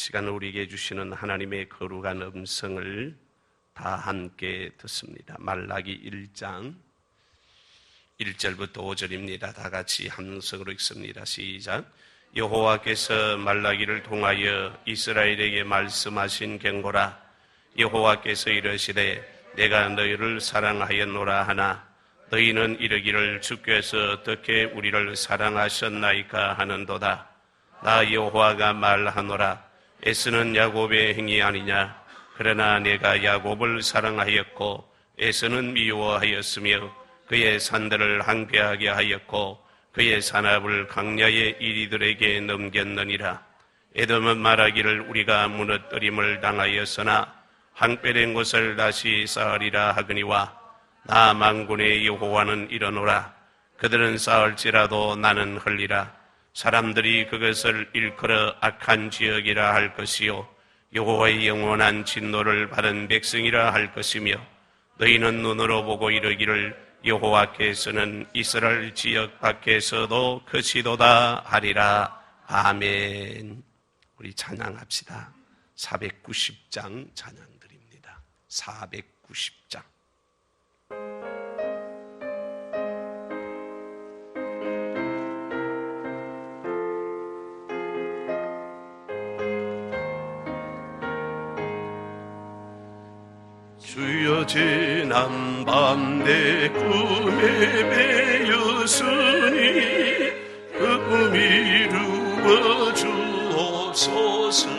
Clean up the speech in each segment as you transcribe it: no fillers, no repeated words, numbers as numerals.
시간 우리에게 주시는 하나님의 거룩한 음성을 다 함께 듣습니다. 말라기 1장 1절부터 5절입니다. 다 같이 함성으로 읽습니다. 시작. 여호와께서 말라기를 통하여 이스라엘에게 말씀하신 경고라. 여호와께서 이르시되 내가 너희를 사랑하였노라 하나 너희는 이르기를 주께서 어떻게 우리를 사랑하셨나이까 하는도다. 나 여호와가 말하노라. 에스는 야곱의 행위 아니냐. 그러나 내가 야곱을 사랑하였고 에스는 미워하였으며 그의 산들을 황폐하게 하였고 그의 산업을 강야의 이리들에게 넘겼느니라. 에돔은 말하기를 우리가 무너뜨림을 당하였으나 황폐된 곳을 다시 쌓으리라 하거니와 나 만군의 여호와는 이르노라. 그들은 쌓을지라도 나는 흘리라. 사람들이 그것을 일컬어 악한 지역이라 할 것이요 여호와의 영원한 진노를 받은 백성이라 할 것이며 너희는 눈으로 보고 이르기를 여호와께서는 이스라엘 지역 밖에서도 크시도다 하리라. 아멘. 우리 찬양합시다. 490장 찬양드립니다. 490장. 주여 지난밤 내 꿈에 배였으니 그 꿈 이루어 주옵소서.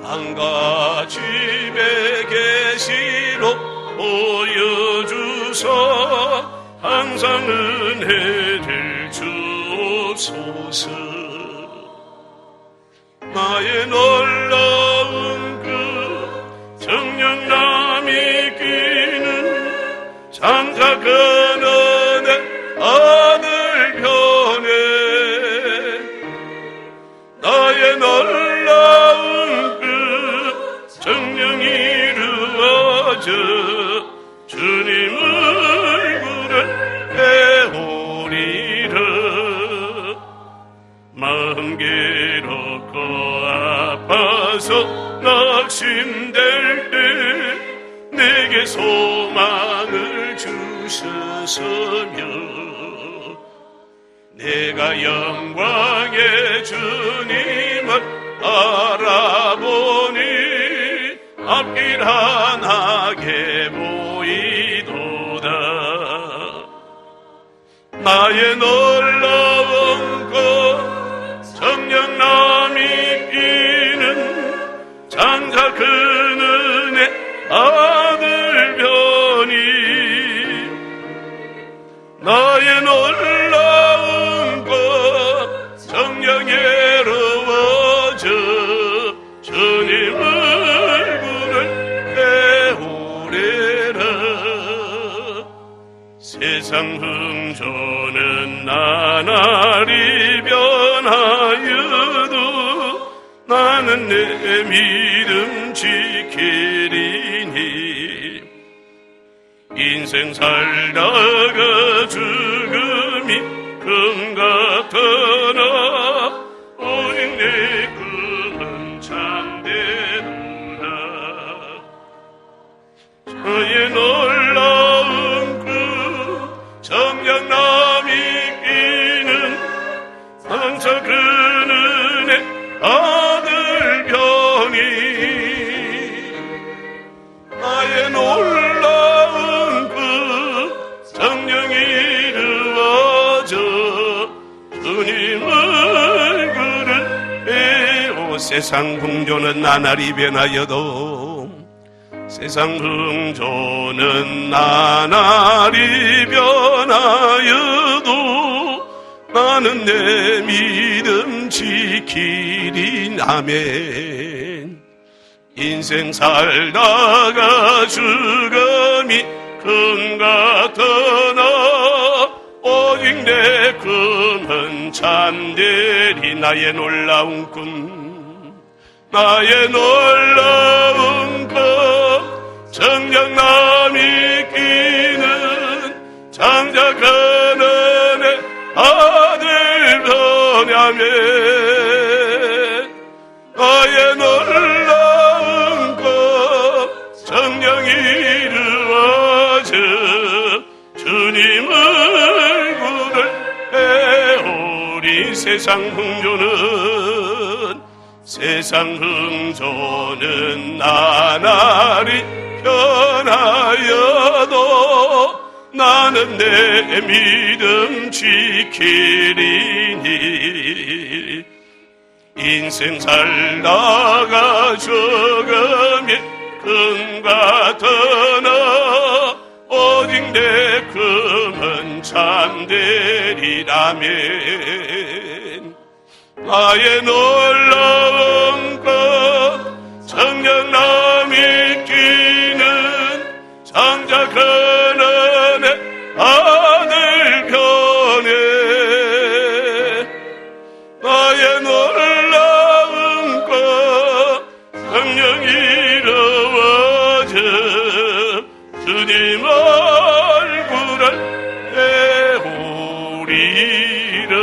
방과 집에 계시로 보여주소. 항상 은혜를 주옵소서. 나의 놀라운 정령남이 끼는 장작은 은혜 아들 변해. 나의 놀라운 정령이 이루어져 주님 얼굴을 배우리라. 마음 괴롭고 아파서 낙심될 때 내게 소망을 주셨으며 내가 영광의 주님을 알아보니 앞길 환하게 보이도다. 나의 놀라운 것 정령남이 끼는 장작 그 은혜 아들 변이. 나의 놀라운 것 정령 애로워져 주님 얼굴을 배우리라. 세상 흥조는 나날이 변하여도 나는 내 믿음 지키리니. 인생 살다가 죽음이 금 같으나 오직 내 꿈은 참되도다. 저의 놀라운 꿈 정령남이 끼는 상처 그 은혜 아들 변이. 나의 놀라운 그 정령이 이루어져 주님 얼굴을 배워. 세상 풍조는 나날이 변하여도 세상 풍조는 나날이 변하여도 나는 내 믿음 지키리. 아멘. 인생 살다가 죽음이 금 같으나 오직 내 꿈은 참되리. 나의 놀라운 꿈 나의 놀라운 꿈 정령남이 끼는 장작 은혜 아들 변야매. 나의 놀라운 것 정령 이루어져 주님 얼굴을 배우리. 세상 흥조는 나날이 변하여도 나는 내 믿음 지키리니. 인생 살다가 죽음의 금과 더나 오직 내 금은 참되리라면. 나의 놀라운 것 정녕 남이 끼는 장자 가난의 아들 변해. 나의 놀라운 것 정녕 이루어져 주님 얼굴을 배우리라.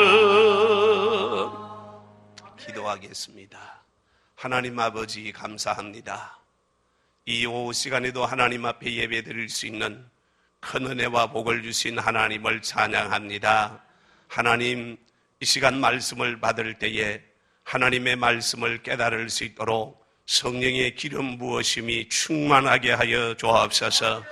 기도하겠습니다. 하나님 아버지 감사합니다. 이 오후 시간에도 하나님 앞에 예배 드릴 수 있는 큰 은혜와 복을 주신 하나님을 찬양합니다. 하나님, 이 시간 말씀을 받을 때에 하나님의 말씀을 깨달을 수 있도록 성령의 기름 부으심이 충만하게 하여 주옵소서.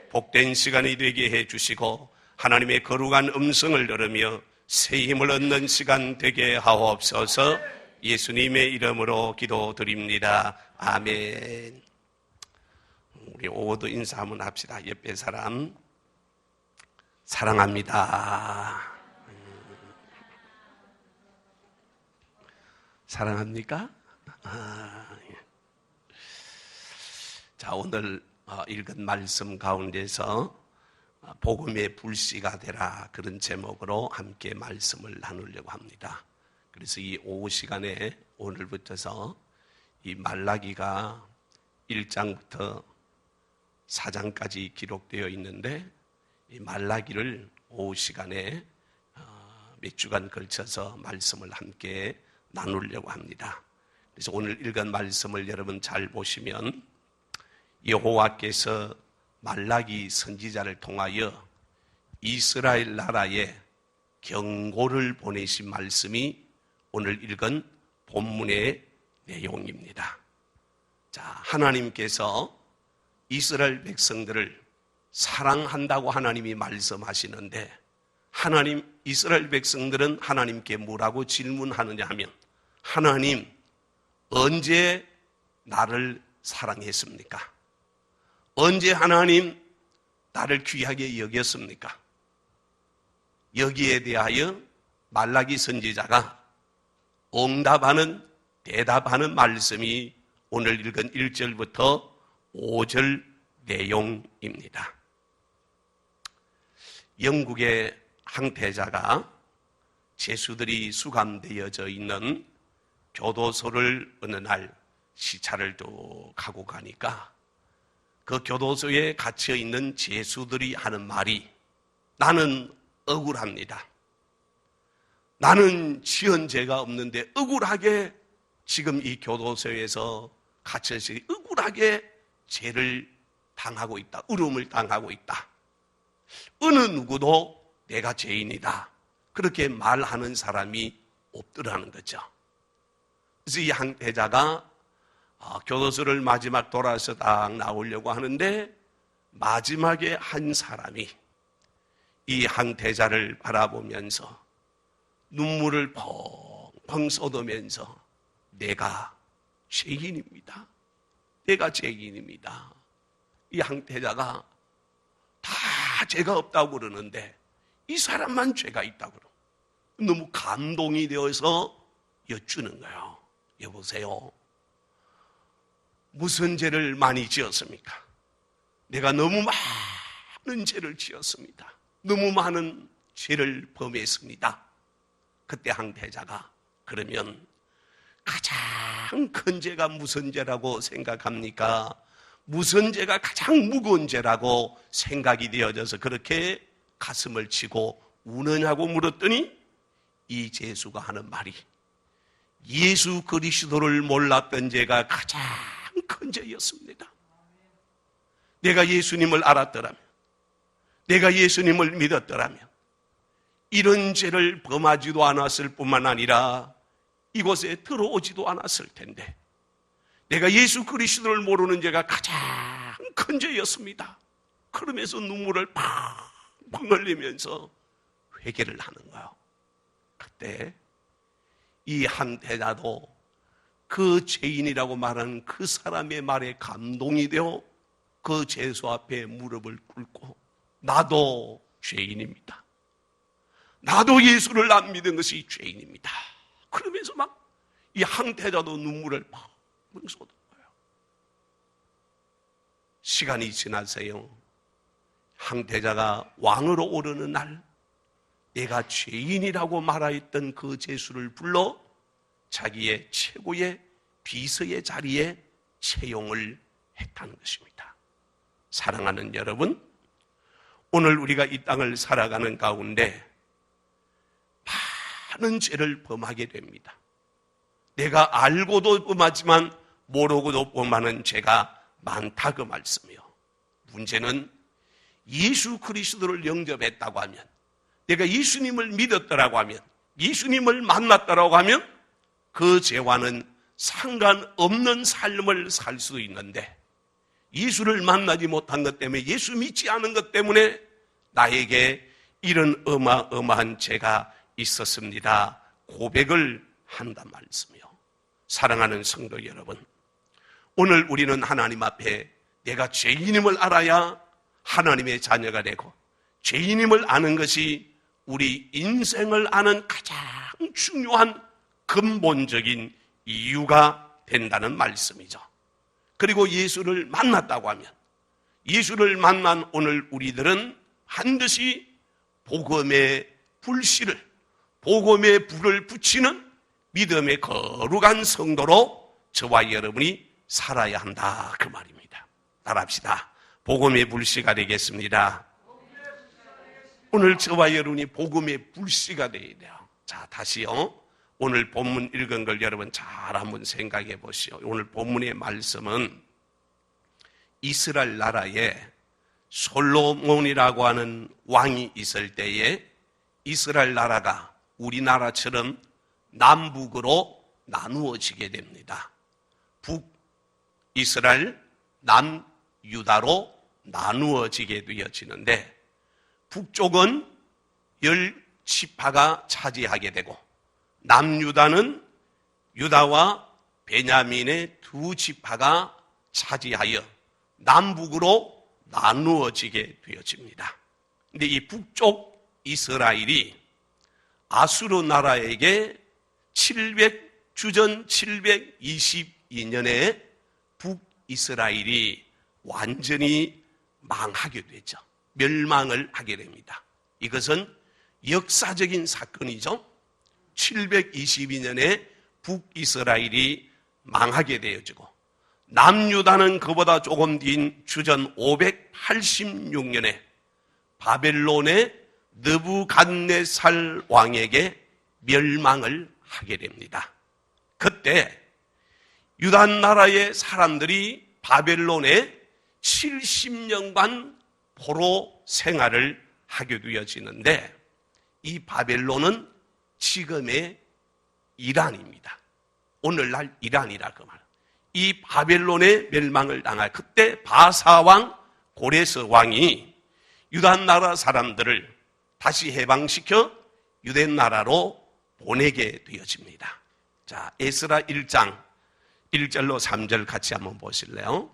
복된 시간이 되게 해주시고 하나님의 거룩한 음성을 들으며 새 힘을 얻는 시간 되게 하옵소서. 예수님의 이름으로 기도드립니다. 아멘. 우리 오후도 인사 한번 합시다. 옆에 사람 사랑합니다. 사랑합니까? 자, 오늘 읽은 말씀 가운데서 복음의 불씨가 되라, 그런 제목으로 함께 말씀을 나누려고 합니다. 그래서 이 오후 시간에 오늘부터서 이 말라기가 1장부터 4장까지 기록되어 있는데, 이 말라기를 오후 시간에 몇 주간 걸쳐서 말씀을 함께 나누려고 합니다. 그래서 오늘 읽은 말씀을 여러분 잘 보시면 여호와께서 말라기 선지자를 통하여 이스라엘 나라에 경고를 보내신 말씀이 오늘 읽은 본문의 내용입니다. 자, 하나님께서 이스라엘 백성들을 사랑한다고 하나님이 말씀하시는데, 이스라엘 백성들은 하나님께 뭐라고 질문하느냐 하면, 하나님, 언제 나를 사랑했습니까? 언제 하나님 나를 귀하게 여겼습니까? 여기에 대하여 말라기 선지자가 대답하는 말씀이 오늘 읽은 1절부터 5절 내용입니다. 영국의 항대자가 죄수들이 수감되어져 있는 교도소를 어느 날 시차를 또 가고 가니까 그 교도소에 갇혀 있는 죄수들이 하는 말이, 나는 억울합니다. 나는 지은 죄가 없는데 억울하게 지금 이 교도소에서 갇혀서 억울하게 죄를 당하고 있다. 어려움을 당하고 있다. 어느 누구도 내가 죄인이다. 그렇게 말하는 사람이 없더라는 거죠. 그래서 이 항대자가 교도소를 마지막 돌아서 딱 나오려고 하는데, 마지막에 한 사람이 이 항대자를 바라보면서 눈물을 펑펑 쏟으면서 내가 죄인입니다. 내가 죄인입니다. 이 항대자가 다 죄가 없다고 그러는데 이 사람만 죄가 있다고 그러고 너무 감동이 되어서 여쭈는 거예요. 여보세요, 무슨 죄를 많이 지었습니까? 내가 너무 많은 죄를 지었습니다. 너무 많은 죄를 범했습니다. 그때 항대자가, 그러면 가장 큰 죄가 무슨 죄라고 생각합니까? 무슨 죄가 가장 무거운 죄라고 생각이 되어져서 그렇게 가슴을 치고 우느냐고 물었더니 이 죄수가 하는 말이, 예수 그리스도를 몰랐던 죄가 가장 큰 죄였습니다. 내가 예수님을 알았더라면, 내가 예수님을 믿었더라면 이런 죄를 범하지도 않았을 뿐만 아니라 이곳에 들어오지도 않았을 텐데, 내가 예수 그리스도를 모르는 죄가 가장 큰 죄였습니다. 그러면서 눈물을 팍팍 흘리면서 회개를 하는 거예요. 그때 이 한태자도 그 죄인이라고 말하는 그 사람의 말에 감동이 되어 그 제수 앞에 무릎을 꿇고, 나도 죄인입니다. 나도 예수를 안 믿은 것이 죄인입니다. 그러면서 막 이 항태자도 눈물을 막 쏟은 거예요. 시간이 지나서요, 항태자가 왕으로 오르는 날, 내가 죄인이라고 말하였던 그 제수를 불러 자기의 최고의 비서의 자리에 채용을 했다는 것입니다. 사랑하는 여러분, 오늘 우리가 이 땅을 살아가는 가운데 많은 죄를 범하게 됩니다. 내가 알고도 범하지만 모르고도 범하는 죄가 많다, 그 말씀이요. 문제는 예수 그리스도를 영접했다고 하면, 내가 예수님을 믿었더라고 하면, 예수님을 만났더라고 하면 그 죄와는 상관없는 삶을 살 수 있는데, 예수를 만나지 못한 것 때문에, 예수 믿지 않은 것 때문에 나에게 이런 어마어마한 죄가 있었습니다, 고백을 한단 말씀이요. 사랑하는 성도 여러분, 오늘 우리는 하나님 앞에 내가 죄인임을 알아야 하나님의 자녀가 되고, 죄인임을 아는 것이 우리 인생을 아는 가장 중요한 근본적인 이유가 된다는 말씀이죠. 그리고 예수를 만났다고 하면, 예수를 만난 오늘 우리들은 반드시 복음의 불씨를, 복음의 불을 붙이는 믿음의 거룩한 성도로 저와 여러분이 살아야 한다, 그 말입니다. 따라합시다. 복음의 불씨가 되겠습니다. 오늘 저와 여러분이 복음의 불씨가 되어야 돼요. 자, 다시요. 오늘 본문 읽은 걸 여러분 잘 한번 생각해 보시오. 오늘 본문의 말씀은 이스라엘 나라에 솔로몬이라고 하는 왕이 있을 때에 이스라엘 나라가 우리나라처럼 남북으로 나누어지게 됩니다. 북이스라엘, 남유다로 나누어지게 되어지는데, 북쪽은 10지파가 차지하게 되고, 남유다는 유다와 베냐민의 2지파가 차지하여 남북으로 나누어지게 되어집니다. 그런데 이 북쪽 이스라엘이 아수르 나라에게 주전 722년에 북이스라엘이 완전히 망하게 되죠. 멸망을 하게 됩니다. 이것은 역사적인 사건이죠. 722년에 북이스라엘이 망하게 되어지고, 남유다는 그보다 조금 뒤인 주전 586년에 바벨론의 느부갓네살 왕에게 멸망을 하게 됩니다. 그때 유다 나라의 사람들이 바벨론에 70년간 포로 생활을 하게 되어지는데, 이 바벨론은 지금의 이란입니다. 오늘날 이란이라 그 말. 이 바벨론의 멸망을 당할 그때 바사왕 고레스 왕이 유다 나라 사람들을 다시 해방시켜 유대 나라로 보내게 되어집니다. 자, 에스라 1장 1절로 3절 같이 한번 보실래요?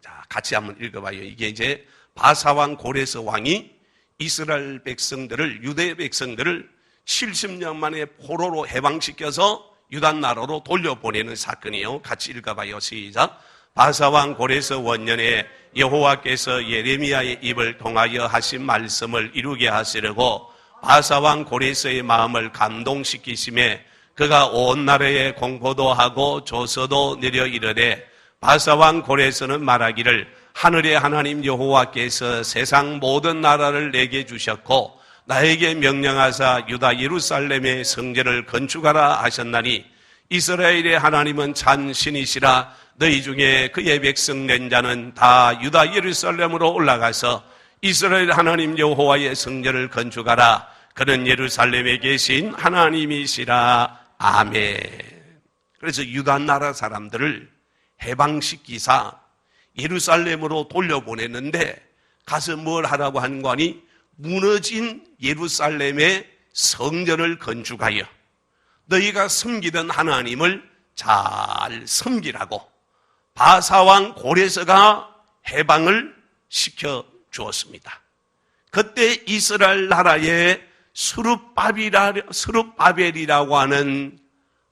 자, 같이 한번 읽어봐요. 이게 이제 바사왕 고레스 왕이 이스라엘 백성들을, 유대 백성들을 70년 만에 포로로 해방시켜서 유다 나라로 돌려보내는 사건이에요. 같이 읽어봐요. 시작. 바사왕 고레스 원년에 여호와께서 예레미야의 입을 통하여 하신 말씀을 이루게 하시려고 바사왕 고레스의 마음을 감동시키심에 그가 온 나라에 공포도 하고 조서도 내려 이르되, 바사왕 고레스는 말하기를 하늘의 하나님 여호와께서 세상 모든 나라를 내게 주셨고 나에게 명령하사 유다 예루살렘의 성전을 건축하라 하셨나니 이스라엘의 하나님은 참 신이시라. 너희 중에 그의 백성 낸 자는 다 유다 예루살렘으로 올라가서 이스라엘 하나님 여호와의 성전을 건축하라. 그는 예루살렘에 계신 하나님이시라. 아멘. 그래서 유다 나라 사람들을 해방시키사 예루살렘으로 돌려보냈는데 가서 뭘 하라고 한 거니? 무너진 예루살렘의 성전을 건축하여 너희가 섬기던 하나님을 잘 섬기라고 바사왕 고레스가 해방을 시켜 주었습니다. 그때 이스라엘 나라에 스룹바벨이라고 하는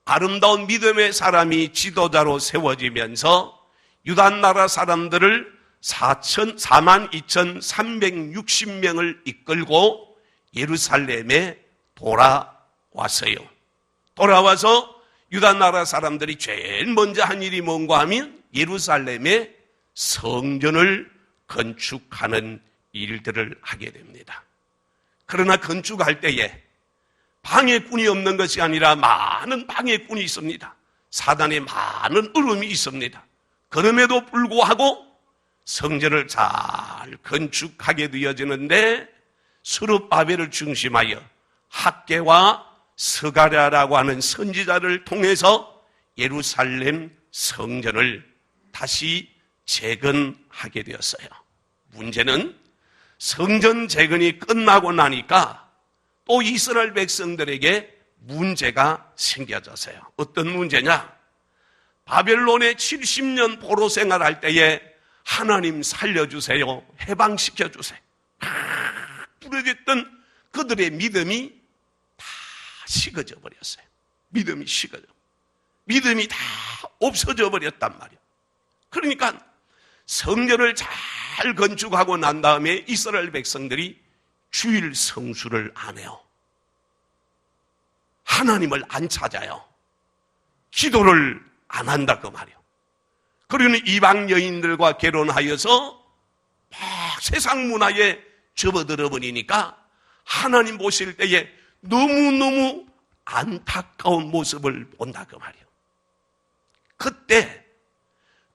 아름다운 믿음의 사람이 지도자로 세워지면서 유다 나라 사람들을 42,360명을 이끌고 예루살렘에 돌아왔어요. 돌아와서 유다 나라 사람들이 제일 먼저 한 일이 뭔가 하면 예루살렘에 성전을 건축하는 일들을 하게 됩니다. 그러나 건축할 때에 방해꾼이 없는 것이 아니라 많은 방해꾼이 있습니다. 사단의 많은 으름이 있습니다. 그럼에도 불구하고 성전을 잘 건축하게 되어지는데 스룹바벨을 중심하여 학개와 스가랴라고 하는 선지자를 통해서 예루살렘 성전을 다시 재건하게 되었어요. 문제는 성전 재건이 끝나고 나니까 또 이스라엘 백성들에게 문제가 생겨졌어요. 어떤 문제냐? 바벨론에 70년 포로 생활할 때에 하나님 살려주세요, 해방시켜주세요 부르짖던 그들의 믿음이 다 식어져 버렸어요. 믿음이 다 없어져 버렸단 말이에요. 그러니까 성전을 잘 건축하고 난 다음에 이스라엘 백성들이 주일 성수를 안 해요. 하나님을 안 찾아요. 기도를 안 한다 그 말이에요. 그러는 이방 여인들과 결혼하여서 막 세상 문화에 접어들어 버리니까 하나님 보실 때에 너무너무 안타까운 모습을 본다 그 말이에요. 그때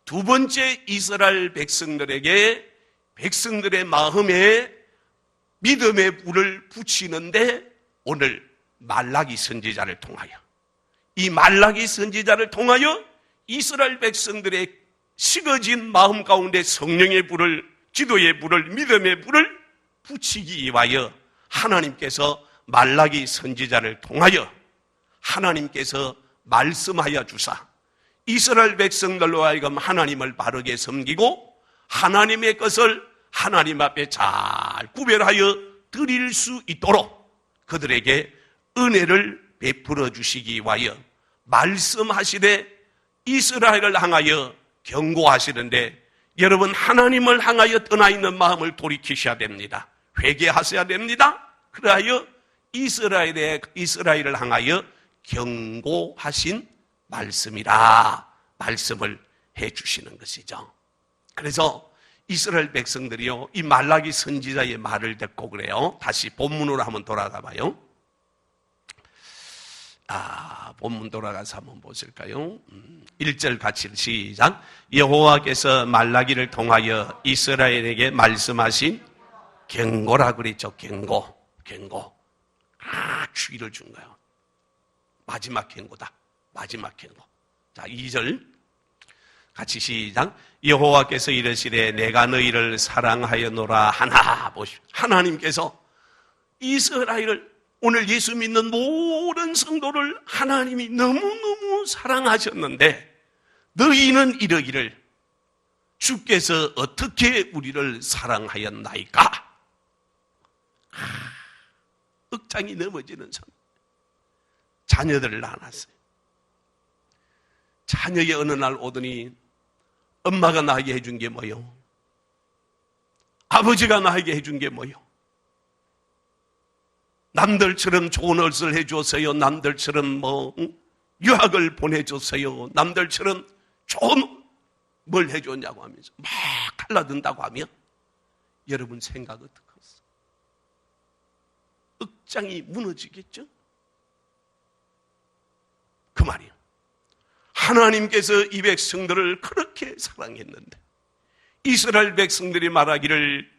두 번째 이스라엘 백성들에게 백성들의 마음에 믿음의 불을 붙이는데 오늘 말라기 선지자를 통하여 이 말라기 선지자를 통하여 이스라엘 백성들의 식어진 마음 가운데 성령의 불을, 기도의 불을, 믿음의 불을 붙이기 위하여 하나님께서 말라기 선지자를 통하여 하나님께서 말씀하여 주사 이스라엘 백성들로 하여금 하나님을 바르게 섬기고 하나님의 것을 하나님 앞에 잘 구별하여 드릴 수 있도록 그들에게 은혜를 베풀어 주시기 위하여 말씀하시되 이스라엘을 향하여 경고하시는데 여러분 하나님을 향하여 떠나 있는 마음을 돌이키셔야 됩니다. 회개하셔야 됩니다. 그리하여 이스라엘을 향하여 경고하신 말씀이라 말씀을 해 주시는 것이죠. 그래서 이스라엘 백성들이요 이 말라기 선지자의 말을 듣고 그래요. 다시 본문으로 한번 돌아가 봐요. 본문 돌아가서 한번 보실까요? 1절 같이 시작. 여호와께서 말라기를 통하여 이스라엘에게 말씀하신 경고라 그랬죠. 경고. 주의를 준 거예요. 마지막 경고다. 마지막 경고. 자, 2절 같이 시작. 여호와께서 이르시되 내가 너희를 사랑하였노라 하나. 보십시오. 하나님께서 이스라엘을 오늘 예수 믿는 모든 성도를 하나님이 너무너무 사랑하셨는데 너희는 이러기를 주께서 어떻게 우리를 사랑하였나이까? 억장이 넘어지는 삶. 자녀들을 낳았어요. 자녀의 어느 날 오더니 엄마가 나에게 해준 게 뭐요? 아버지가 나에게 해준 게 뭐요? 남들처럼 좋은 옷을 해줬어요. 남들처럼 유학을 보내줬어요. 남들처럼 좋은 뭘 해줬냐고 하면서 막 달라든다고 하면 여러분 생각 어떡하세요? 억장이 무너지겠죠? 그 말이에요. 하나님께서 이 백성들을 그렇게 사랑했는데 이스라엘 백성들이 말하기를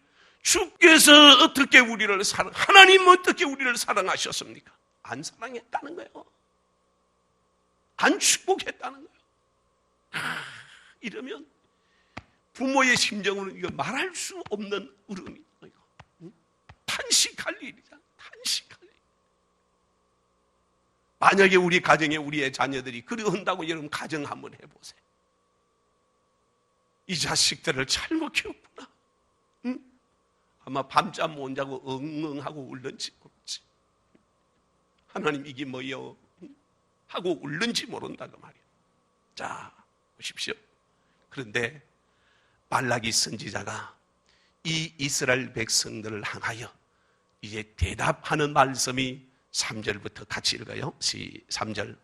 주께서 어떻게 우리를 하나님 어떻게 우리를 사랑하셨습니까? 안 사랑했다는 거예요. 안 축복했다는 거예요. 이러면 부모의 심정으로는 이거 말할 수 없는 울음이에요. 탄식할 일이잖아. 탄식할 일. 만약에 우리 가정에 우리의 자녀들이 그러한다고 여러분 가정 한번 해보세요. 이 자식들을 잘못 키웠구나. 응? 아마 밤잠 못 자고 엉엉하고 울는지 모르지. 하나님 이게 뭐요? 하고 울는지 모른다 그 말이에요. 자, 보십시오. 그런데 말라기 선지자가 이 이스라엘 백성들을 향하여 이제 대답하는 말씀이 3절부터 같이 읽어요. 3절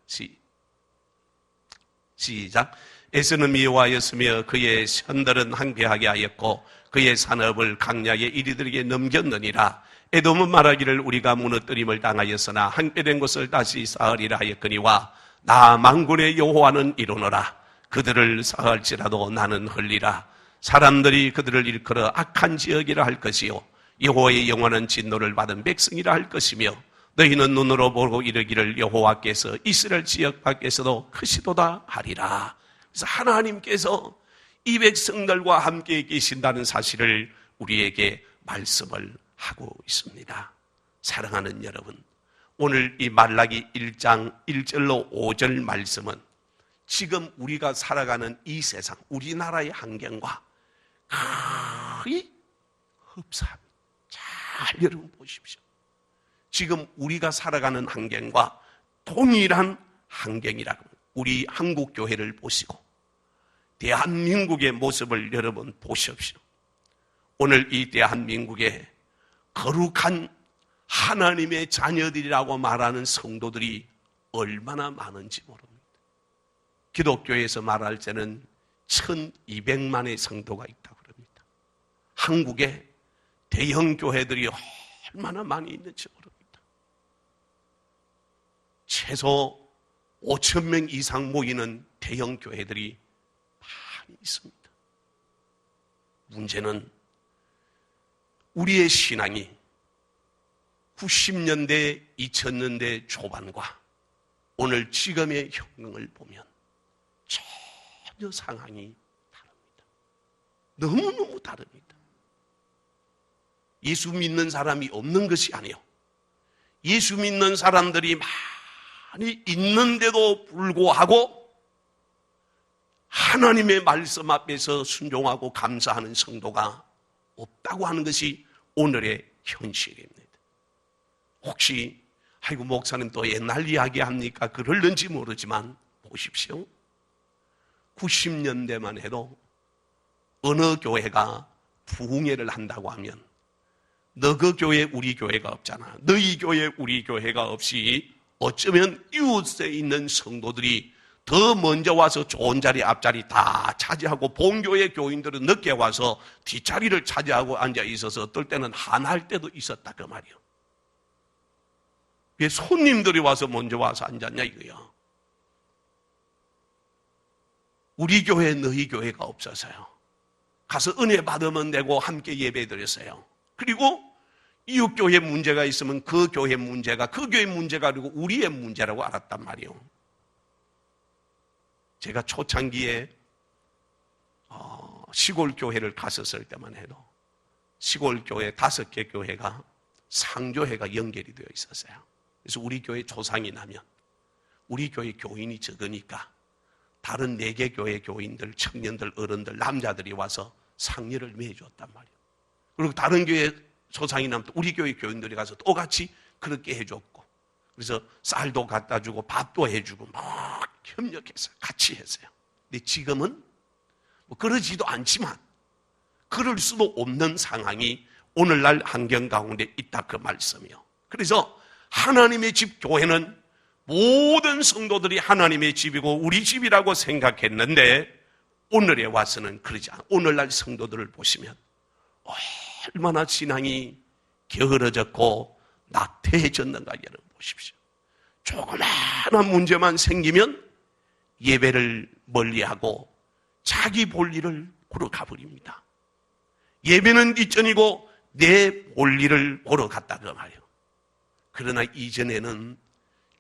시작. 에서는 미워하였으며 그의 선들은 항폐하게 하였고 그의 산업을 강야의 이리들에게 넘겼느니라. 에돔은 말하기를 우리가 무너뜨림을 당하였으나 항폐된 곳을 다시 쌓으리라 하였거니와 나 만군의 여호와는 이루노라. 그들을 쌓을지라도 나는 흘리라. 사람들이 그들을 일컬어 악한 지역이라 할 것이요 여호와의 영원한 진노를 받은 백성이라 할 것이며 너희는 눈으로 보고 이르기를 여호와께서 이스라엘 지역 밖에서도 크시도다 하리라. 그래서 하나님께서 이 백성들과 함께 계신다는 사실을 우리에게 말씀을 하고 있습니다. 사랑하는 여러분, 오늘 이 말라기 1장 1절로 5절 말씀은 지금 우리가 살아가는 이 세상, 우리나라의 환경과 거의 흡사합니다. 잘 여러분 보십시오. 지금 우리가 살아가는 환경과 동일한 환경이라고 우리 한국 교회를 보시고 대한민국의 모습을 여러분 보십시오. 오늘 이 대한민국에 거룩한 하나님의 자녀들이라고 말하는 성도들이 얼마나 많은지 모릅니다. 기독교에서 말할 때는 1200만의 성도가 있다고 그럽니다. 한국에 대형 교회들이 얼마나 많이 있는지 모릅니다. 최소 5,000명 이상 모이는 대형 교회들이 많이 있습니다. 문제는 우리의 신앙이 90년대, 2000년대 초반과 오늘 지금의 현황을 보면 전혀 상황이 다릅니다. 너무너무 다릅니다. 예수 믿는 사람이 없는 것이 아니에요. 예수 믿는 사람들이 많이 있는데도 불구하고 하나님의 말씀 앞에서 순종하고 감사하는 성도가 없다고 하는 것이 오늘의 현실입니다. 혹시 아이고 목사님 또 옛날 이야기 합니까? 그럴는지 모르지만 보십시오. 90년대만 해도 어느 교회가 부흥회를 한다고 하면 너 그 교회 우리 교회가 없잖아. 너희 교회 우리 교회가 없이 어쩌면 이웃에 있는 성도들이 더 먼저 와서 좋은 자리 앞자리 다 차지하고 본교회 교인들은 늦게 와서 뒷자리를 차지하고 앉아 있어서 어떨 때는 한할 때도 있었다 그 말이요. 왜 손님들이 와서 먼저 와서 앉았냐 이거요. 우리 교회 너희 교회가 없어서요. 가서 은혜 받으면 되고 함께 예배 드렸어요. 그리고 이웃 교회 문제가 있으면 그 교회 문제가 그 교회 문제가 아니고 우리의 문제라고 알았단 말이에요. 제가 초창기에 시골 교회를 갔었을 때만 해도 시골 교회 5개 교회가 상조회가 연결이 되어 있었어요. 그래서 우리 교회 조상이 나면 우리 교회 교인이 적으니까 다른 4개 교회 교인들, 청년들, 어른들, 남자들이 와서 상례를 맺어줬단 말이에요. 그리고 다른 교회 조상이 나면 우리 교회 교인들이 가서 똑같이 그렇게 해줬고 그래서 쌀도 갖다 주고 밥도 해주고 막 협력했어요. 같이 했어요. 근데 지금은 뭐 그러지도 않지만 그럴 수도 없는 상황이 오늘날 환경 가운데 있다 그 말씀이요. 그래서 하나님의 집 교회는 모든 성도들이 하나님의 집이고 우리 집이라고 생각했는데 오늘에 와서는 그러지 않아요. 오늘날 성도들을 보시면 얼마나 신앙이 게으러졌고 나태해졌는가 여러분 보십시오. 조그마한 문제만 생기면 예배를 멀리하고 자기 볼일을 보러 가버립니다. 예배는 뒷전이고 내 볼일을 보러 갔다 그 말이에요. 그러나 이전에는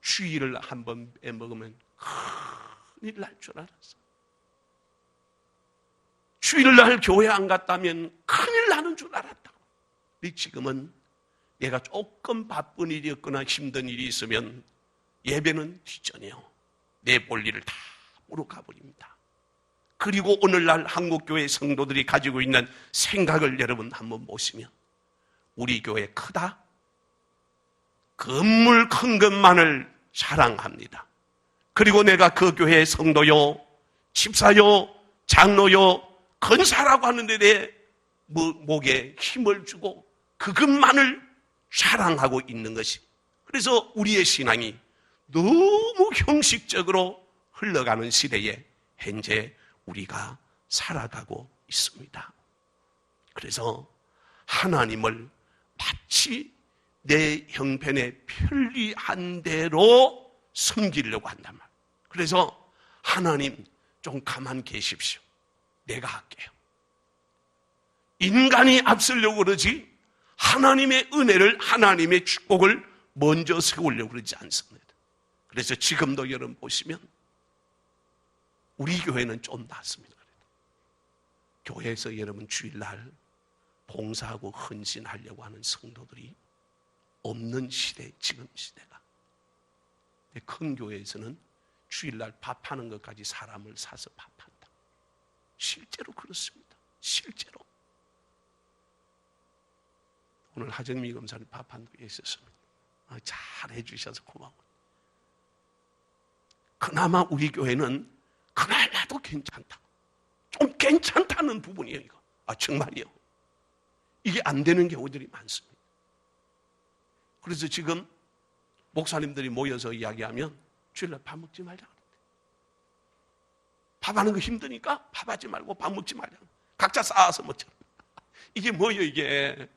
주일을 한번 빼먹으면 큰일 날 줄 알았어. 주일날 교회 안 갔다면 큰일 나는 줄 알았다. 근데 지금은 내가 조금 바쁜 일이었거나 힘든 일이 있으면 예배는 뒷전이요. 내 볼일을 다 보러 가버립니다. 그리고 오늘날 한국교회 성도들이 가지고 있는 생각을 여러분 한번 보시면 우리 교회 크다? 건물 큰 것만을 자랑합니다. 그리고 내가 그 교회의 성도요, 집사요, 장로요, 건사라고 하는데 내 목에 힘을 주고 그것만을 자랑하고 있는 것이, 그래서 우리의 신앙이 너무 형식적으로 흘러가는 시대에 현재 우리가 살아가고 있습니다. 그래서 하나님을 마치 내 형편에 편리한 대로 섬기려고 한단 말이에요. 그래서 하나님 좀 가만 계십시오. 내가 할게요. 인간이 앞서려고 그러지 하나님의 은혜를, 하나님의 축복을 먼저 세우려고 그러지 않습니다. 그래서 지금도 여러분 보시면 우리 교회는 좀 낫습니다. 교회에서 여러분 주일날 봉사하고 헌신하려고 하는 성도들이 없는 시대, 지금 시대가. 큰 교회에서는 주일날 밥하는 것까지 사람을 사서 밥한다. 실제로 그렇습니다. 실제로. 오늘 하정미 검사님 밥한 적이 있었습니다. 잘 해주셔서 고마워요. 그나마 우리 교회는 그날라도 괜찮다. 좀 괜찮다는 부분이에요, 이거. 정말이요. 이게 안 되는 경우들이 많습니다. 그래서 지금 목사님들이 모여서 이야기하면 주일날 밥 먹지 말자 그러는데, 밥하는 거 힘드니까 밥하지 말고 밥 먹지 말자. 각자 쌓아서 먹자. 이게 뭐예요, 이게?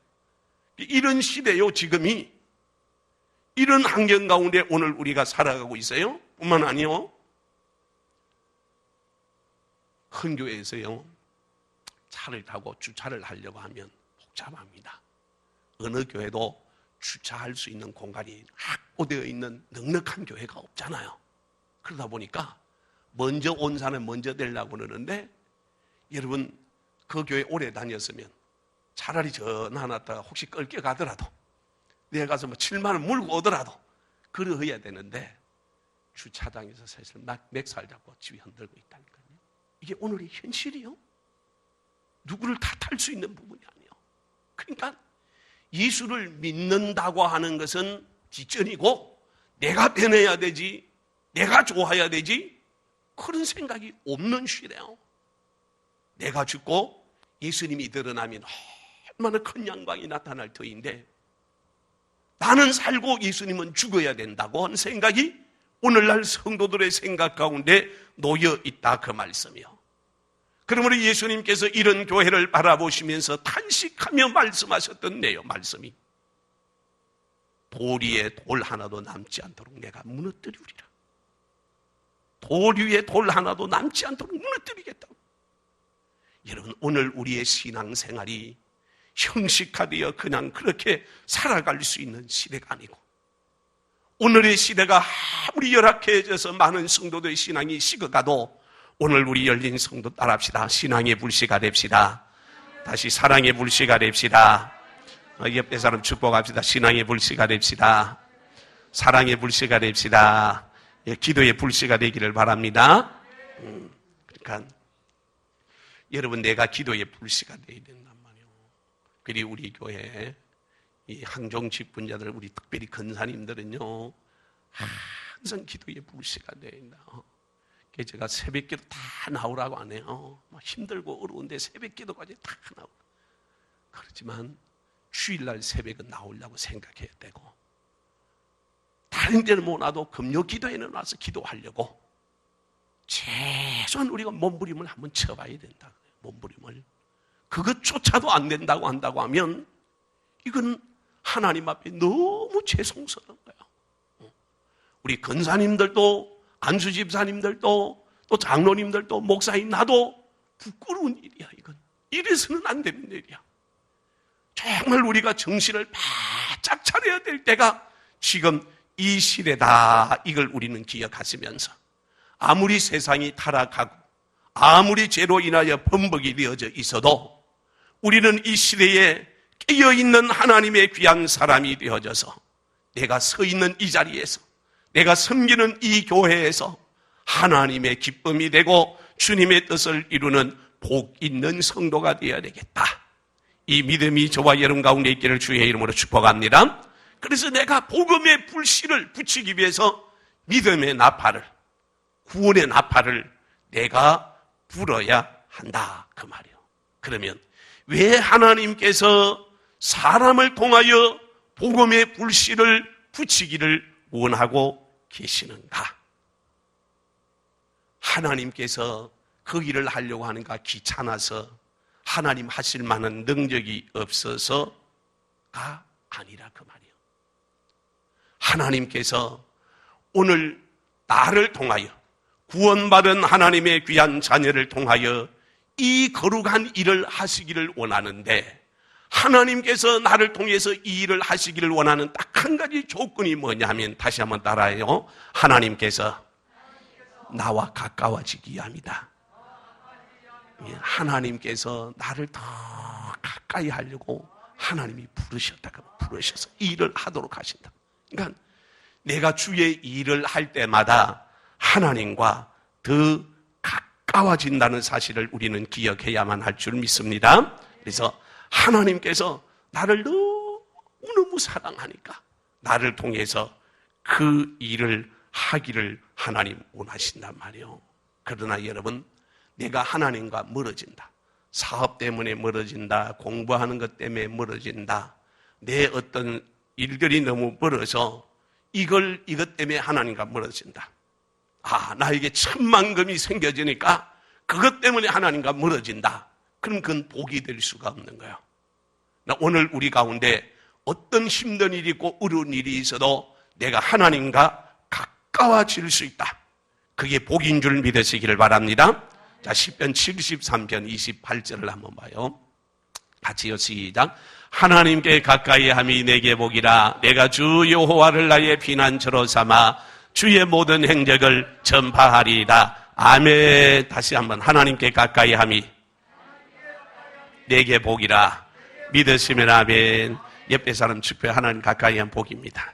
이런 시대요, 지금이. 이런 환경 가운데 오늘 우리가 살아가고 있어요. 뿐만 아니요, 큰 교회에서요, 차를 타고 주차를 하려고 하면 복잡합니다. 어느 교회도 주차할 수 있는 공간이 확보되어 있는 넉넉한 교회가 없잖아요. 그러다 보니까 먼저 온 사람 먼저 되려고 그러는데, 여러분 그 교회 오래 다녔으면 차라리 저 놔놨다가 혹시 끌겨 가더라도 내가 가서 7만 원 물고 오더라도 그러해야 되는데, 주차장에서 사실 맥살 잡고 집이 흔들고 있다니까요. 이게 오늘의 현실이요. 누구를 탓할 수 있는 부분이 아니에요. 그러니까 예수를 믿는다고 하는 것은 뒷전이고, 내가 변해야 되지, 내가 좋아야 되지, 그런 생각이 없는 시대예요. 내가 죽고 예수님이 드러나면 얼마나 큰 영광이 나타날 터인데, 나는 살고 예수님은 죽어야 된다고 하는 생각이 오늘날 성도들의 생각 가운데 놓여 있다, 그 말씀이요. 그러므로 예수님께서 이런 교회를 바라보시면서 탄식하며 말씀하셨던 말씀이, 돌 위에 돌 하나도 남지 않도록 내가 무너뜨리리라. 돌 위에 돌 하나도 남지 않도록 무너뜨리겠다. 여러분, 오늘 우리의 신앙생활이 형식화되어 그냥 그렇게 살아갈 수 있는 시대가 아니고, 오늘의 시대가 아무리 열악해져서 많은 성도들의 신앙이 식어가도 오늘 우리 열린 성도 따라합시다. 신앙의 불씨가 됩시다. 다시 사랑의 불씨가 됩시다. 옆에 사람 축복합시다. 신앙의 불씨가 됩시다. 사랑의 불씨가 됩시다. 기도의 불씨가 되기를 바랍니다. 그러니까 여러분, 내가 기도의 불씨가 되어야 된단 말이에요. 그리고 우리 교회 이 항종 직분자들, 우리 특별히 근사님들은요, 항상 기도의 불씨가 되어야 된다. 제가 새벽기도 다 나오라고 안 해요. 힘들고 어려운데 새벽기도까지 다 나오고. 그렇지만 주일날 새벽은 나오려고 생각해야 되고, 다른 데는 못 와도 금요기도에는 와서 기도하려고 최소한 우리가 몸부림을 한번 쳐봐야 된다. 몸부림을. 그것조차도 안 된다고 한다고 하면 이건 하나님 앞에 너무 죄송스러운 거예요. 우리 근사님들도, 안수집사님들도, 또 장로님들도 목사님 나도 부끄러운 일이야. 이건 이래서는 안 되는 일이야. 정말 우리가 정신을 바짝 차려야 될 때가 지금 이 시대다. 이걸 우리는 기억하시면서 아무리 세상이 타락하고 아무리 죄로 인하여 범벅이 되어져 있어도 우리는 이 시대에 깨어있는 하나님의 귀한 사람이 되어져서 내가 서 있는 이 자리에서 내가 섬기는 이 교회에서 하나님의 기쁨이 되고 주님의 뜻을 이루는 복 있는 성도가 되어야 되겠다. 이 믿음이 저와 여러분 가운데 있기를 주의 이름으로 축복합니다. 그래서 내가 복음의 불씨를 붙이기 위해서 믿음의 나팔을, 구원의 나팔을 내가 불어야 한다. 그 말이에요. 그러면 왜 하나님께서 사람을 통하여 복음의 불씨를 붙이기를 원하고 계시는가? 하나님께서 그 일을 하려고 하는가? 귀찮아서 하나님 하실 만한 능력이 없어서가 아니라 그 말이에요. 하나님께서 오늘 나를 통하여 구원받은 하나님의 귀한 자녀를 통하여 이 거룩한 일을 하시기를 원하는데 하나님께서 나를 통해서 이 일을 하시기를 원하는 딱 한 가지 조건이 뭐냐면 다시 한번 따라해요. 하나님께서 나와 가까워지기 합니다. 하나님께서 나를 더 가까이 하려고 하나님이 부르셔서 이 일을 하도록 하신다. 그러니까 내가 주의 일을 할 때마다 하나님과 더 가까워진다는 사실을 우리는 기억해야만 할 줄 믿습니다. 그래서 하나님께서 나를 너무너무 사랑하니까 나를 통해서 그 일을 하기를 하나님 원하신단 말이에요. 그러나 여러분, 내가 하나님과 멀어진다. 사업 때문에 멀어진다. 공부하는 것 때문에 멀어진다. 내 어떤 일들이 너무 멀어서 이것 때문에 하나님과 멀어진다. 나에게 천만금이 생겨지니까 그것 때문에 하나님과 멀어진다. 그럼 그건 복이 될 수가 없는 거예요. 오늘 우리 가운데 어떤 힘든 일이 있고 어려운 일이 있어도 내가 하나님과 가까워질 수 있다. 그게 복인 줄 믿으시기를 바랍니다. 자, 시편 73편 28절을 한번 봐요. 같이요, 시작. 하나님께 가까이 함이 내게 복이라. 내가 주 여호와를 나의 피난처로 삼아 주의 모든 행적을 전파하리이다. 아멘. 다시 한번. 하나님께 가까이 함이 내게 복이라. 믿으시면 아멘. 옆에 사람 축복해. 하나님 가까이 한 복입니다.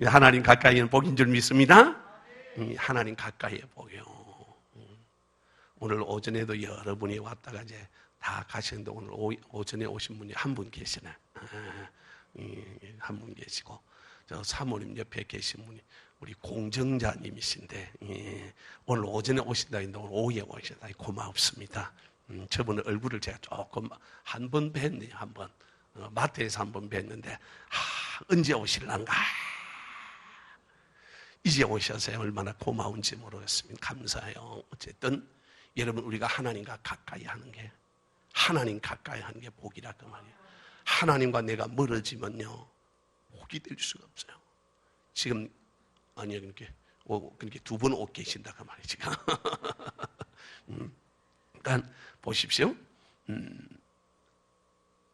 하나님 가까이 한 복인 줄 믿습니다. 하나님 가까이의 복이요. 오늘 오전에도 여러분이 왔다가 이제 다 가시는데 오늘 오전에 오신 분이 한 분 계시네. 한 분 계시고 저 사모님 옆에 계신 분이 우리 공정자님이신데 오늘 오전에 오신다 했는데 오늘 오후에 오신다. 고맙습니다. 저분의 얼굴을 제가 조금 한 번 뵀네요. 한 번. 마트에서 한 번 뵀는데 언제 오실란가? 이제 오셔서 얼마나 고마운지 모르겠습니다. 감사해요. 어쨌든 여러분, 우리가 하나님과 가까이 하는 게 하나님 가까이 하는 게 복이라 그 말이에요. 하나님과 내가 멀어지면요 복이 될 수가 없어요. 지금 그렇게 두 분 오고 계신다 그 말이에요. 지금. 그러니까 보십시오.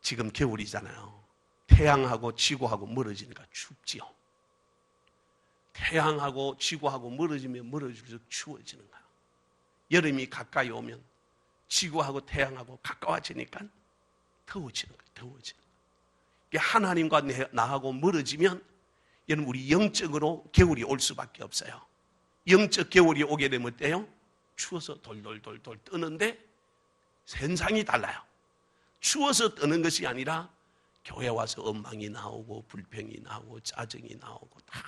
지금 겨울이잖아요. 태양하고 지구하고 멀어지니까 춥지요. 태양하고 지구하고 멀어지면 멀어질수록 추워지는 거예요. 여름이 가까이 오면 지구하고 태양하고 가까워지니까 더워지는 거예요. 더워지는 거예요. 하나님과 나하고 멀어지면 여러분, 우리 영적으로 겨울이 올 수밖에 없어요. 영적 겨울이 오게 되면 어때요? 추워서 돌돌돌돌 뜨는데 현상이 달라요. 추워서 뜨는 것이 아니라 교회 와서 엉망이 나오고 불평이 나오고 짜증이 나오고 다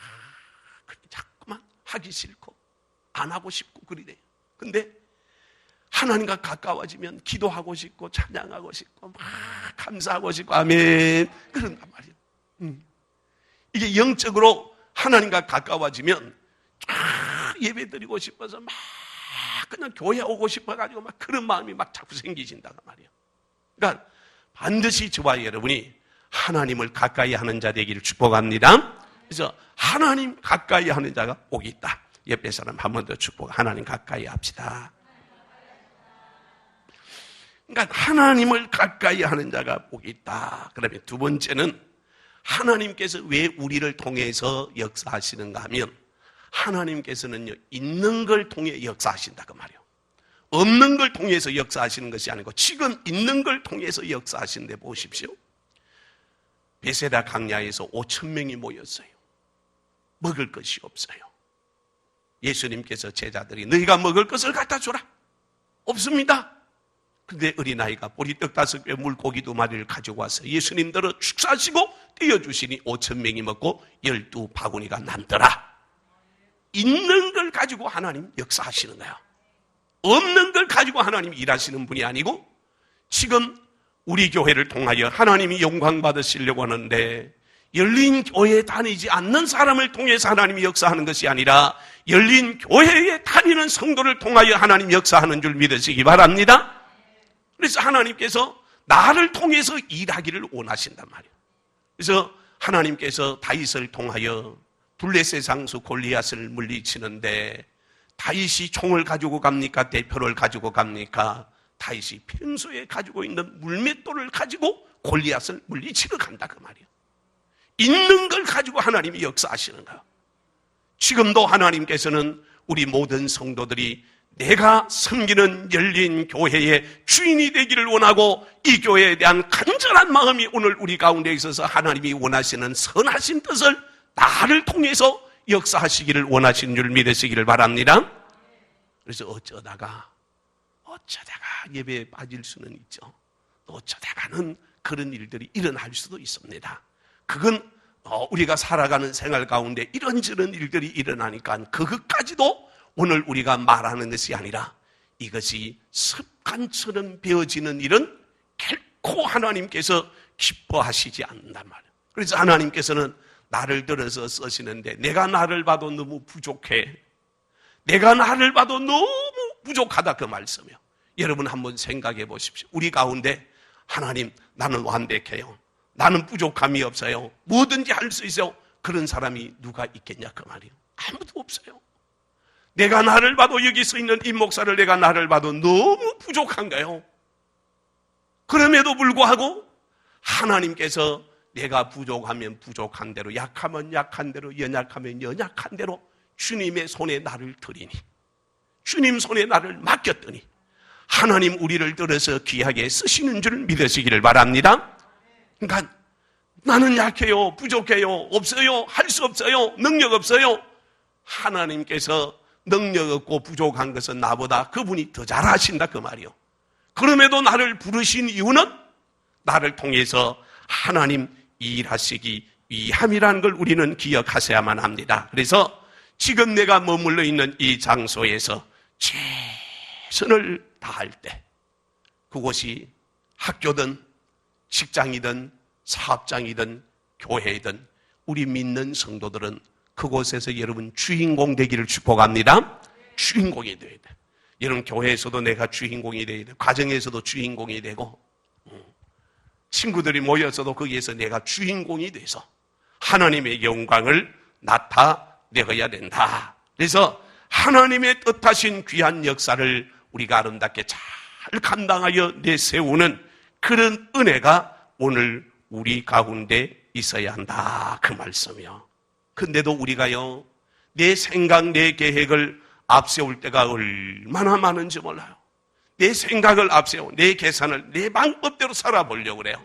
그렇게 자꾸만 하기 싫고 안 하고 싶고 그러래요. 근데 하나님과 가까워지면 기도하고 싶고 찬양하고 싶고 막 감사하고 싶고 아멘 그런단 말이에요. 이게 영적으로 하나님과 가까워지면 예배드리고 싶어서 막 그냥 교회 오고 싶어가지고 막 그런 마음이 막 자꾸 생기신단 말이에요. 그러니까 반드시 저와 여러분이 하나님을 가까이 하는 자 되기를 축복합니다. 그래서 하나님 가까이 하는 자가 복이 있다. 옆에 사람 한 번 더 축복. 하나님 가까이 합시다. 그러니까 하나님을 가까이 하는 자가 복이 있다. 그러면 두 번째는 하나님께서 왜 우리를 통해서 역사하시는가 하면 하나님께서는요, 있는 걸 통해 역사하신다 그 말이에요. 없는 걸 통해서 역사하시는 것이 아니고 지금 있는 걸 통해서 역사하시는데 보십시오. 베세다 강야에서 5,000명이 모였어요. 먹을 것이 없어요. 예수님께서 제자들이 너희가 먹을 것을 갖다 줘라. 없습니다. 근데 어린아이가 보리떡 5개 물고기 2마리를 가지고 와서 예수님들은 축사하시고 띄워주시니 5,000명이 먹고 12바구니가 남더라. 있는 걸 가지고 하나님 역사하시는 거야. 없는 걸 가지고 하나님 일하시는 분이 아니고 지금 우리 교회를 통하여 하나님이 영광 받으시려고 하는데 열린 교회에 다니지 않는 사람을 통해서 하나님이 역사하는 것이 아니라 열린 교회에 다니는 성도를 통하여 하나님 역사하는 줄 믿으시기 바랍니다. 그래서 하나님께서 나를 통해서 일하기를 원하신단 말이에요. 그래서 하나님께서 다윗을 통하여 블레셋 장수 골리앗을 물리치는데 다윗이 총을 가지고 갑니까? 대표를 가지고 갑니까? 다윗이 평소에 가지고 있는 물맷돌을 가지고 골리앗을 물리치러 간다 그 말이에요. 있는 걸 가지고 하나님이 역사하시는 거예요. 지금도 하나님께서는 우리 모든 성도들이 내가 섬기는 열린 교회의 주인이 되기를 원하고 이 교회에 대한 간절한 마음이 오늘 우리 가운데 있어서 하나님이 원하시는 선하신 뜻을 나를 통해서 역사하시기를 원하시는 줄 믿으시기를 바랍니다. 그래서 어쩌다가 예배에 빠질 수는 있죠. 어쩌다가는 그런 일들이 일어날 수도 있습니다. 그건 우리가 살아가는 생활 가운데 이런저런 일들이 일어나니까 그것까지도 오늘 우리가 말하는 것이 아니라 이것이 습관처럼 배워지는 일은 결코 하나님께서 기뻐하시지 않는단 말이에요. 그래서 하나님께서는 나를 들어서 쓰시는데 내가 나를 봐도 너무 부족해. 내가 나를 봐도 너무 부족하다 그 말씀이에요. 여러분 한번 생각해 보십시오. 우리 가운데 하나님 나는 완벽해요. 나는 부족함이 없어요. 뭐든지 할 수 있어요. 그런 사람이 누가 있겠냐 그 말이에요. 아무도 없어요. 내가 나를 봐도 여기 서 있는 이 목사를 내가 나를 봐도 너무 부족한가요? 그럼에도 불구하고 하나님께서 내가 부족하면 부족한 대로 약하면 약한 대로 연약하면 연약한 대로 주님의 손에 나를 드리니 주님 손에 나를 맡겼더니 하나님 우리를 들어서 귀하게 쓰시는 줄 믿으시기를 바랍니다. 그러니까 나는 약해요, 부족해요, 없어요, 할 수 없어요, 능력 없어요. 하나님께서 능력 없고 부족한 것은 나보다 그분이 더 잘하신다 그 말이요. 그럼에도 나를 부르신 이유는 나를 통해서 하나님 일하시기 위함이라는 걸 우리는 기억하셔야만 합니다. 그래서 지금 내가 머물러 있는 이 장소에서 최선을 다할 때 그곳이 학교든 직장이든 사업장이든 교회이든 우리 믿는 성도들은 그곳에서 여러분 주인공 되기를 축복합니다. 주인공이 되어야 돼. 여러분 교회에서도 내가 주인공이 되어야 돼. 가정에서도 주인공이 되고 친구들이 모여서도 거기에서 내가 주인공이 돼서 하나님의 영광을 나타내야 된다. 그래서 하나님의 뜻하신 귀한 역사를 우리가 아름답게 잘 감당하여 내세우는 그런 은혜가 오늘 우리 가운데 있어야 한다 그 말씀이요. 근데도 우리가요 내 생각 내 계획을 앞세울 때가 얼마나 많은지 몰라요. 내 생각을 앞세워 내 계산을 내 방법대로 살아보려고 그래요.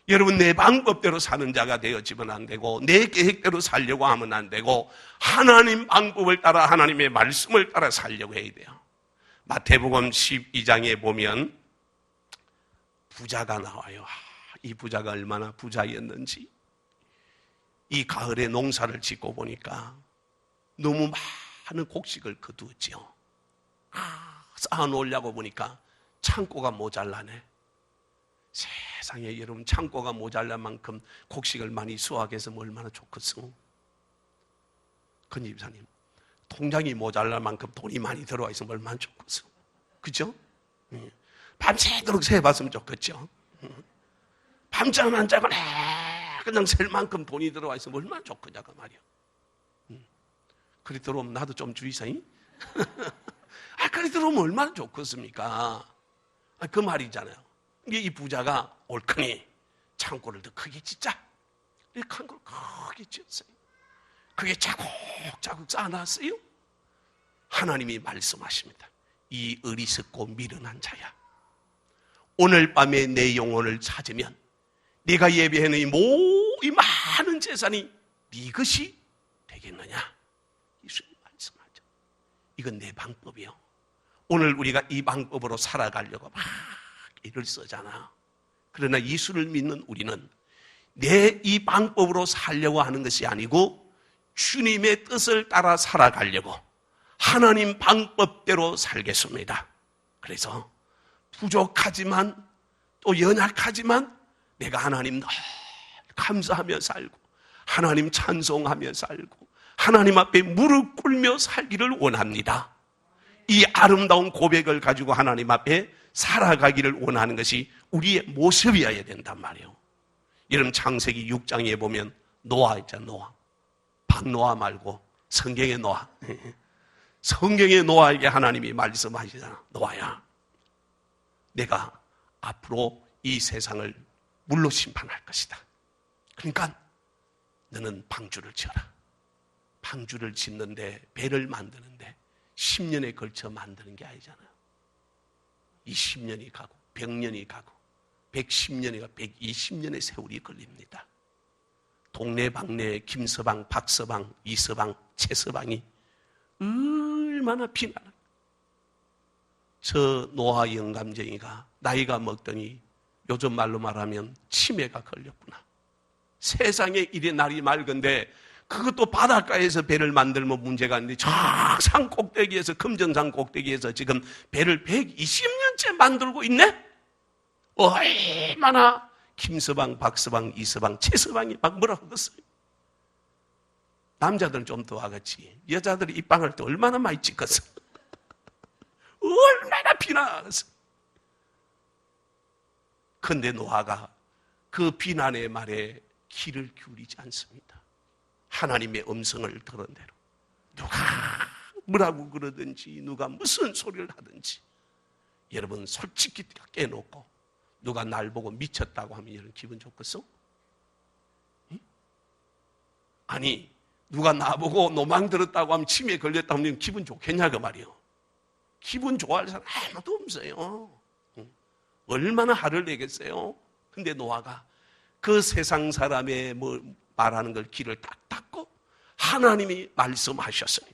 여러분 내 방법대로 사는 자가 되어지면 안 되고 내 계획대로 살려고 하면 안 되고 하나님 방법을 따라 하나님의 말씀을 따라 살려고 해야 돼요. 마태복음 12장에 보면 부자가 나와요. 이 부자가 얼마나 부자였는지 이 가을에 농사를 짓고 보니까 너무 많은 곡식을 거두었지요. 쌓아놓으려고 보니까 창고가 모자라네. 세상에 여러분 창고가 모자랄 만큼 곡식을 많이 수확해서 얼마나 좋겠어. 권 집사님 통장이 모자랄 만큼 돈이 많이 들어와 있으면 얼마나 좋겠어. 그죠? 밤새도록 세봤으면 좋겠죠. 밤잠 안 자고 그냥 셀 만큼 돈이 들어와 있으면 얼마나 좋겠냐 그 말이야. 그리 들어오면 나도 좀 주이세요. 그리 들어오면 얼마나 좋겠습니까? 그 말이잖아요. 이게 이 부자가 옳거니 창고를 더 크게 짓자. 이렇게 큰 걸 크게 지었어요. 그게 자국자국 쌓아놨어요. 하나님이 말씀하십니다. 이 어리석고 미련한 자야, 오늘 밤에 내 영혼을 찾으면 네가 예배하는 이 많은 재산이 네 것이 되겠느냐. 예수님 말씀하죠. 이건 내 방법이요. 오늘 우리가 이 방법으로 살아가려고 막 일을 쓰잖아. 그러나 예수를 믿는 우리는 내 이 방법으로 살려고 하는 것이 아니고 주님의 뜻을 따라 살아가려고 하나님 방법대로 살겠습니다. 그래서 부족하지만 또 연약하지만 내가 하나님 늘 감사하며 살고 하나님 찬송하며 살고 하나님 앞에 무릎 꿇며 살기를 원합니다. 이 아름다운 고백을 가지고 하나님 앞에 살아가기를 원하는 것이 우리의 모습이어야 된단 말이에요. 여러분 창세기 6장에 보면 노아 있잖아. 노아. 박노아 말고 성경의 노아. 성경의 노아에게 하나님이 말씀하시잖아. 노아야, 내가 앞으로 이 세상을 물로 심판할 것이다. 그러니까 너는 방주를 지어라. 방주를 짓는데, 배를 만드는데 10년에 걸쳐 만드는 게 아니잖아요. 20년이 가고 100년이 가고 110년이 가고 120년의 세월이 걸립니다. 동네방네 김서방, 박서방, 이서방, 최서방이 얼마나 피나는. 저 노아 영감쟁이가 나이가 먹더니 요즘 말로 말하면 치매가 걸렸구나. 세상에 이래 날이 맑은데 그것도 바닷가에서 배를 만들면 문제가 아닌데 저 산 꼭대기에서, 금정산 꼭대기에서 지금 배를 120년째 만들고 있네? 얼마나 김서방, 박서방, 이서방, 최서방이 막 뭐라 하겠어요? 남자들은 좀 더 하겠지. 여자들이 입방을 또 얼마나 많이 찍었어. 얼마나 비난하겠어. 근데 노아가 그 비난의 말에 귀를 기울이지 않습니다. 하나님의 음성을 들은 대로 누가 뭐라고 그러든지 누가 무슨 소리를 하든지 여러분 솔직히 깨놓고 누가 날 보고 미쳤다고 하면 여러분 기분 좋겠어? 아니 누가 나보고 노망 들었다고 하면 치매에 걸렸다고 하면 기분 좋겠냐 그 말이요. 기분 좋아할 사람 아무도 없어요. 얼마나 화를 내겠어요? 근데 노아가 그 세상 사람의 말하는 걸 귀를 딱 닫고 하나님이 말씀하셨으니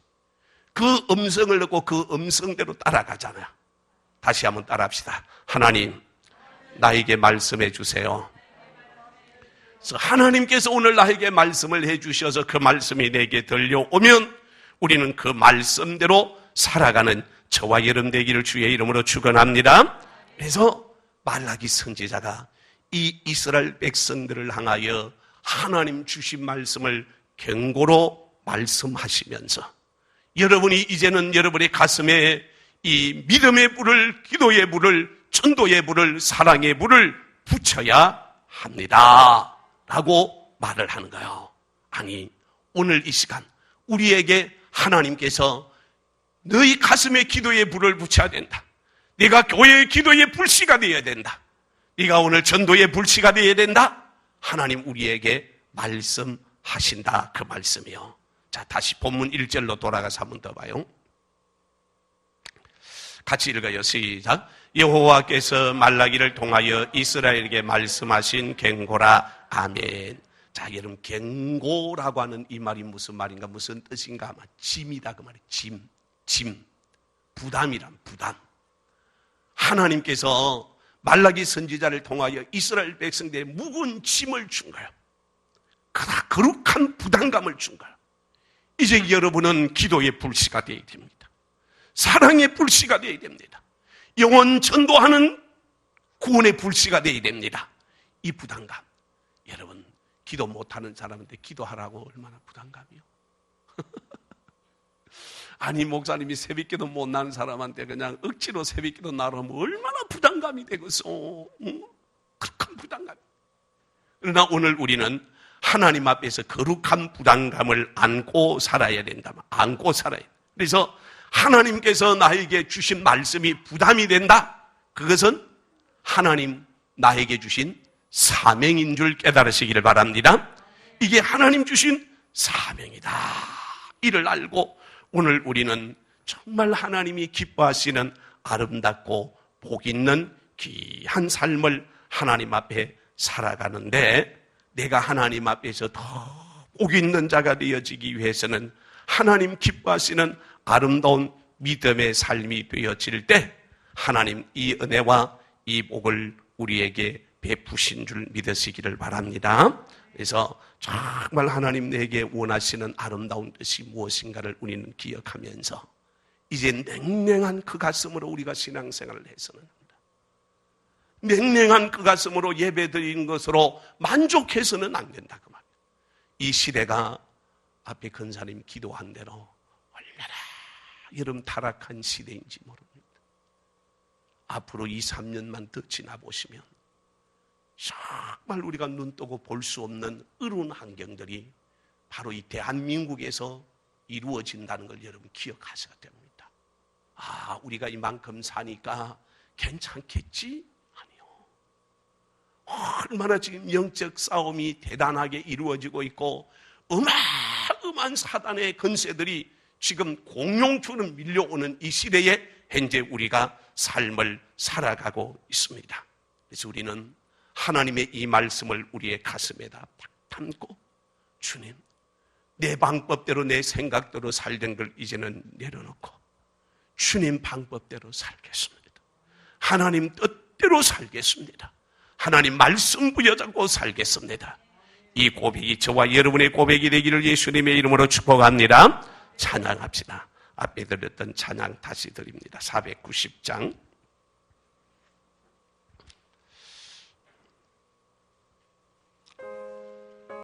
그 음성을 듣고 그 음성대로 따라가잖아요. 다시 한번 따라합시다. 하나님, 나에게 말씀해 주세요. 그래서 하나님께서 오늘 나에게 말씀을 해 주셔서 그 말씀이 내게 들려오면 우리는 그 말씀대로 살아가는 저와 여러분 되기를 주의 이름으로 축원합니다. 그래서 말라기 선지자가 이 이스라엘 백성들을 향하여 하나님 주신 말씀을 경고로 말씀하시면서 여러분이 이제는 여러분의 가슴에 이 믿음의 불을, 기도의 불을, 전도의 불을, 사랑의 불을 붙여야 합니다 라고 말을 하는 거예요. 아니 오늘 이 시간 우리에게 하나님께서 너희 가슴에 기도의 불을 붙여야 된다. 네가 교회의 기도의 불씨가 되어야 된다. 네가 오늘 전도의 불씨가 되어야 된다. 하나님 우리에게 말씀하신다. 그 말씀이요. 자, 다시 본문 1절로 돌아가서 한 번 더 봐요. 같이 읽어요. 시작. 여호와께서 말라기를 통하여 이스라엘에게 말씀하신 경고라. 아멘. 자, 여러분 경고라고 하는 이 말이 무슨 말인가, 무슨 뜻인가? 아마 짐이다 그 말이에요. 짐. 부담이란 부담. 하나님께서 말라기 선지자를 통하여 이스라엘 백성들의 무거운 짐을 준 거예요. 그러나 거룩한 부담감을 준 거예요. 이제 여러분은 기도의 불씨가 되어야 됩니다. 사랑의 불씨가 되어야 됩니다. 영혼 전도하는 구원의 불씨가 되어야 됩니다. 이 부담감. 여러분 기도 못하는 사람한테 기도하라고 얼마나 부담감이요. 아니 목사님이 새벽기도 못 나는 사람한테 그냥 억지로 새벽기도 나라면 얼마나 부담감이 되겠어. 응? 큰 부담감. 그러나 오늘 우리는 하나님 앞에서 거룩한 부담감을 안고 살아야 된다. 안고 살아야 돼. 그래서 하나님께서 나에게 주신 말씀이 부담이 된다. 그것은 하나님 나에게 주신 사명인 줄 깨달으시기를 바랍니다. 이게 하나님 주신 사명이다. 이를 알고 오늘 우리는 정말 하나님이 기뻐하시는 아름답고 복 있는 귀한 삶을 하나님 앞에 살아가는데, 내가 하나님 앞에서 더 복 있는 자가 되어지기 위해서는 하나님 기뻐하시는 아름다운 믿음의 삶이 되어질 때 하나님 이 은혜와 이 복을 우리에게 베푸신 줄 믿으시기를 바랍니다. 그래서 정말 하나님 내게 원하시는 아름다운 뜻이 무엇인가를 우리는 기억하면서 이제 냉랭한 그 가슴으로 우리가 신앙생활을 해서는 합니다. 냉랭한 그 가슴으로 예배드리는 것으로 만족해서는 안 된다 그 말이에요. 이 시대가 앞에 근사님 기도한 대로 얼마나 여름 타락한 시대인지 모릅니다. 앞으로 2, 3년만 더 지나보시면 정말 우리가 눈 뜨고 볼 수 없는 어려운 환경들이 바로 이 대한민국에서 이루어진다는 걸 여러분 기억하셔야 됩니다. 아, 우리가 이만큼 사니까 괜찮겠지? 아니요. 얼마나 지금 영적 싸움이 대단하게 이루어지고 있고 어마어마한 사단의 건세들이 지금 공룡처럼 밀려오는 이 시대에 현재 우리가 삶을 살아가고 있습니다. 그래서 우리는 하나님의 이 말씀을 우리의 가슴에다 딱 담고, 주님, 내 방법대로 내 생각대로 살던 걸 이제는 내려놓고 주님 방법대로 살겠습니다. 하나님 뜻대로 살겠습니다. 하나님 말씀 부여잡고 살겠습니다. 이 고백이 저와 여러분의 고백이 되기를 예수님의 이름으로 축복합니다. 찬양합시다. 앞에 드렸던 찬양 다시 드립니다. 490장